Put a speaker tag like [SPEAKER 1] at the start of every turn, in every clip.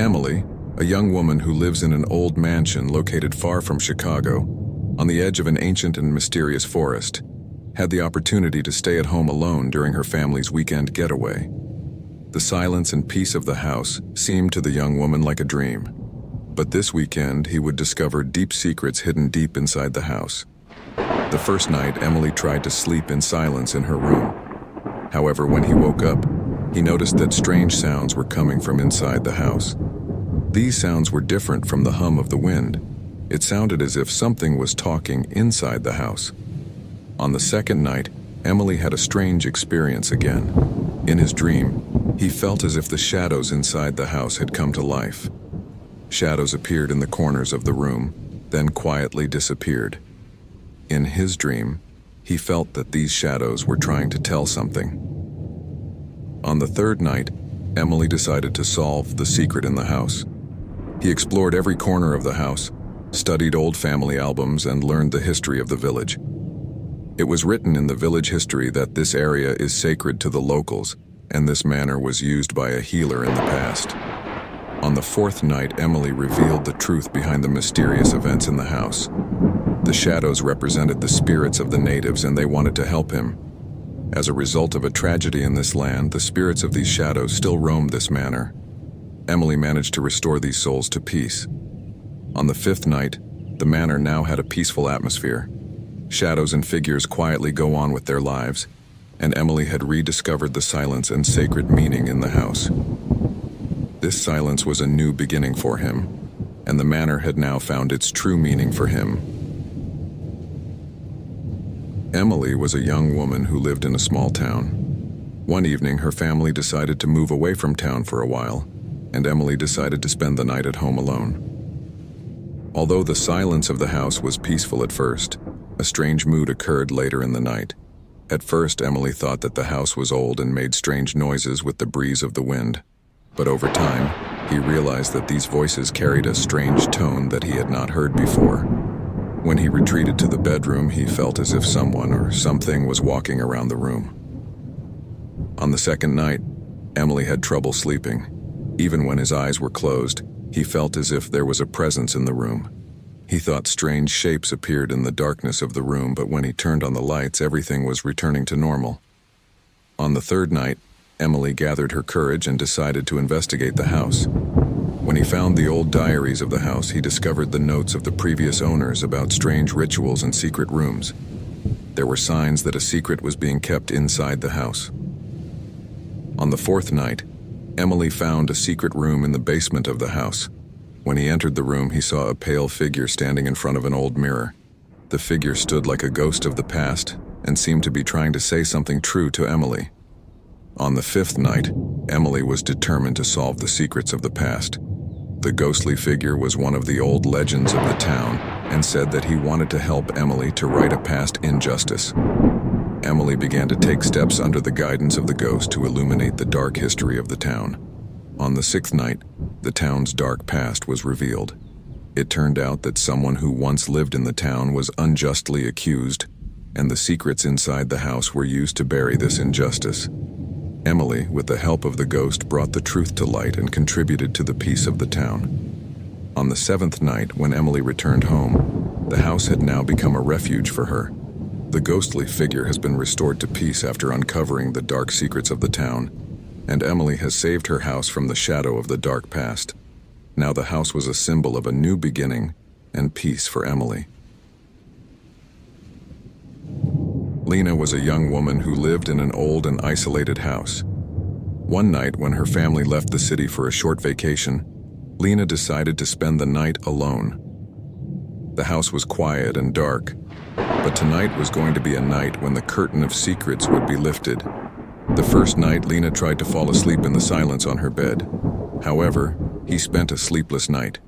[SPEAKER 1] Emily, a young woman who lives in an old mansion located far from Chicago, on the edge of an ancient and mysterious forest, had the opportunity to stay at home alone during her family's weekend getaway. The silence and peace of the house seemed to the young woman like a dream. But this weekend, he would discover deep secrets hidden deep inside the house. The first night, Emily tried to sleep in silence in her room. However, when he woke up, he noticed that strange sounds were coming from inside the house. These sounds were different from the hum of the wind. It sounded as if something was talking inside the house. On the second night, Emily had a strange experience again. In his dream, he felt as if the shadows inside the house had come to life. Shadows appeared in the corners of the room, then quietly disappeared. In his dream, he felt that these shadows were trying to tell something. On the third night, Emily decided to solve the secret in the house. He explored every corner of the house, studied old family albums, and learned the history of the village. It was written in the village history that this area is sacred to the locals, and this manor was used by a healer in the past. On the fourth night, Emily revealed the truth behind the mysterious events in the house. The shadows represented the spirits of the natives, and they wanted to help him. As a result of a tragedy in this land, the spirits of these shadows still roam this manor. Emily managed to restore these souls to peace. On the fifth night, the manor now had a peaceful atmosphere. Shadows and figures quietly go on with their lives, and Emily had rediscovered the silence and sacred meaning in the house. This silence was a new beginning for him, and the manor had now found its true meaning for him. Emily was a young woman who lived in a small town. One evening, her family decided to move away from town for a while, and Emily decided to spend the night at home alone. Although the silence of the house was peaceful at first, a strange mood occurred later in the night. At first, Emily thought that the house was old and made strange noises with the breeze of the wind. But over time, he realized that these voices carried a strange tone that he had not heard before. When he retreated to the bedroom, he felt as if someone or something was walking around the room. On the second night, Emily had trouble sleeping. Even when his eyes were closed, he felt as if there was a presence in the room. He thought strange shapes appeared in the darkness of the room, but when he turned on the lights, everything was returning to normal. On the third night, Emily gathered her courage and decided to investigate the house. When he found the old diaries of the house, he discovered the notes of the previous owners about strange rituals and secret rooms. There were signs that a secret was being kept inside the house. On the fourth night, Emily found a secret room in the basement of the house. When he entered the room, he saw a pale figure standing in front of an old mirror. The figure stood like a ghost of the past and seemed to be trying to say something true to Emily. On the fifth night, Emily was determined to solve the secrets of the past. The ghostly figure was one of the old legends of the town and said that he wanted to help Emily to right a past injustice. Emily began to take steps under the guidance of the ghost to illuminate the dark history of the town. On the sixth night, the town's dark past was revealed. It turned out that someone who once lived in the town was unjustly accused, and the secrets inside the house were used to bury this injustice. Emily, with the help of the ghost, brought the truth to light and contributed to the peace of the town. On the seventh night, when Emily returned home, the house had now become a refuge for her. The ghostly figure has been restored to peace after uncovering the dark secrets of the town, and Emily has saved her house from the shadow of the dark past. Now the house was a symbol of a new beginning and peace for Emily. Lena was a young woman who lived in an old and isolated house. One night, when her family left the city for a short vacation, Lena decided to spend the night alone. The house was quiet and dark, but tonight was going to be a night when the curtain of secrets would be lifted. The first night, Lena tried to fall asleep in the silence on her bed. However, he spent a sleepless night.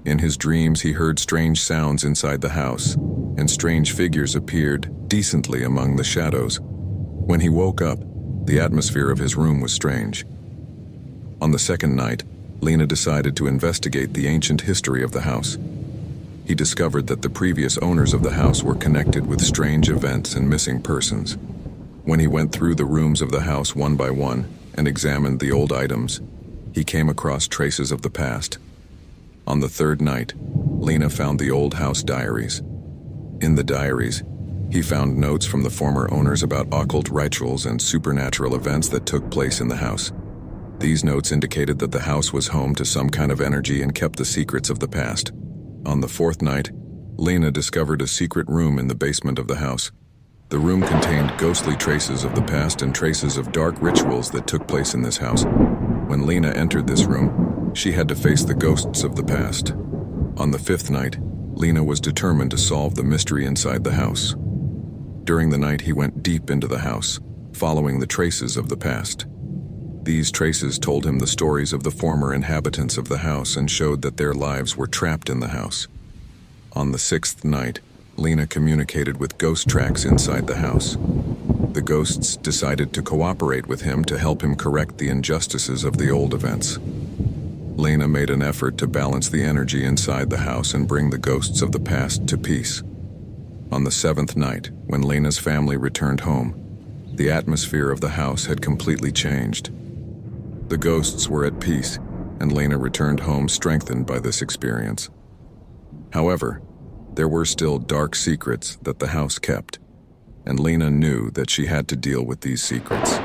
[SPEAKER 1] In his dreams, he heard strange sounds inside the house, and strange figures appeared decently among the shadows. When he woke up, the atmosphere of his room was strange. On the second night, Lena decided to investigate the ancient history of the house. He discovered that the previous owners of the house were connected with strange events and missing persons. When he went through the rooms of the house one by one and examined the old items, he came across traces of the past. On the third night, Lena found the old house diaries. In the diaries, he found notes from the former owners about occult rituals and supernatural events that took place in the house. These notes indicated that the house was home to some kind of energy and kept the secrets of the past. On the fourth night, Lena discovered a secret room in the basement of the house. The room contained ghostly traces of the past and traces of dark rituals that took place in this house. When Lena entered this room, she had to face the ghosts of the past. On the fifth night, Lena was determined to solve the mystery inside the house. During the night, he went deep into the house, following the traces of the past. These traces told him the stories of the former inhabitants of the house and showed that their lives were trapped in the house. On the sixth night, Lena communicated with ghost tracks inside the house. The ghosts decided to cooperate with him to help him correct the injustices of the old events. Lena made an effort to balance the energy inside the house and bring the ghosts of the past to peace. On the seventh night, when Lena's family returned home, the atmosphere of the house had completely changed. The ghosts were at peace, and Lena returned home strengthened by this experience. However, there were still dark secrets that the house kept, and Lena knew that she had to deal with these secrets.